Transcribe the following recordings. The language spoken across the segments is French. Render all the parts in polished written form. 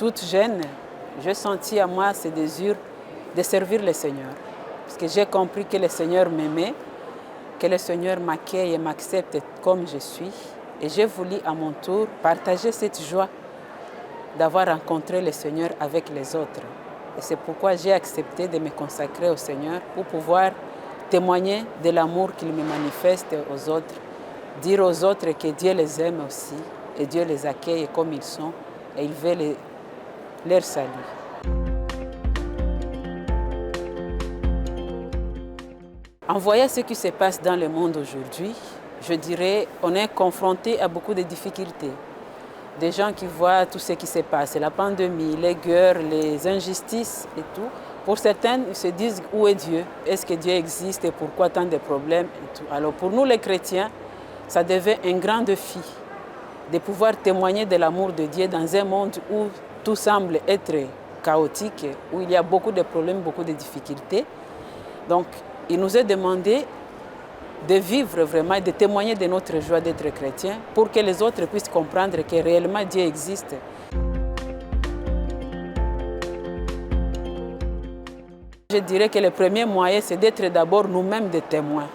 toute jeune, j'ai senti à moi ce désir de servir le Seigneur. Parce que j'ai compris que le Seigneur m'aimait, que le Seigneur m'accueille et m'accepte comme je suis. Et j'ai voulu à mon tour partager cette joie d'avoir rencontré le Seigneur avec les autres. Et c'est pourquoi j'ai accepté de me consacrer au Seigneur pour pouvoir témoigner de l'amour qu'il me manifeste aux autres, dire aux autres que Dieu les aime aussi et Dieu les accueille comme ils sont et il veut leur salut. En voyant ce qui se passe dans le monde aujourd'hui, je dirais qu'on est confronté à beaucoup de difficultés. Des gens qui voient tout ce qui se passe, la pandémie, les guerres, les injustices et tout. Pour certains, ils se disent où est Dieu? Est-ce que Dieu existe et pourquoi tant de problèmes et tout? Alors pour nous les chrétiens, ça devient un grand défi de pouvoir témoigner de l'amour de Dieu dans un monde où tout semble être chaotique, où il y a beaucoup de problèmes, beaucoup de difficultés. Donc il nous est demandé de vivre vraiment et de témoigner de notre joie d'être chrétien pour que les autres puissent comprendre que réellement Dieu existe. Je dirais que le premier moyen, c'est d'être d'abord nous-mêmes des témoins.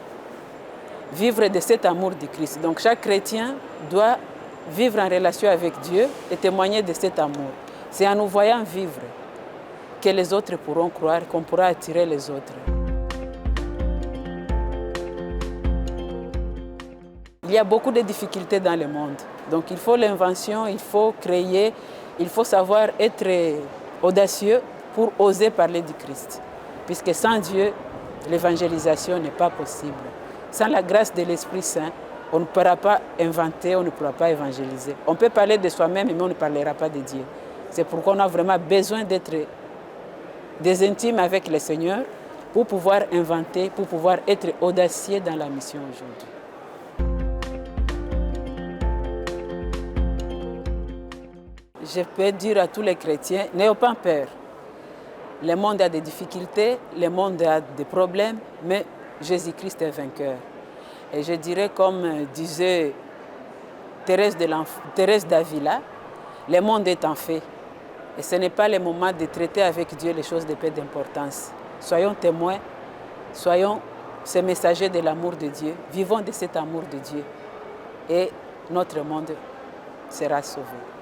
Vivre de cet amour du Christ. Donc chaque chrétien doit vivre en relation avec Dieu et témoigner de cet amour. C'est en nous voyant vivre que les autres pourront croire, qu'on pourra attirer les autres. Il y a beaucoup de difficultés dans le monde. Donc il faut l'invention, il faut créer, il faut savoir être audacieux pour oser parler du Christ. Puisque sans Dieu, l'évangélisation n'est pas possible. Sans la grâce de l'Esprit Saint, on ne pourra pas inventer, on ne pourra pas évangéliser. On peut parler de soi-même, mais on ne parlera pas de Dieu. C'est pourquoi on a vraiment besoin d'être des intimes avec le Seigneur pour pouvoir inventer, pour pouvoir être audacieux dans la mission aujourd'hui. Je peux dire à tous les chrétiens, n'ayez pas peur. Le monde a des difficultés, le monde a des problèmes, mais Jésus-Christ est vainqueur. Et je dirais, comme disait Thérèse d'Avila, le monde est en fait. Et ce n'est pas le moment de traiter avec Dieu les choses de peu d'importance. Soyons témoins, soyons ces messagers de l'amour de Dieu, vivons de cet amour de Dieu. Et notre monde sera sauvé.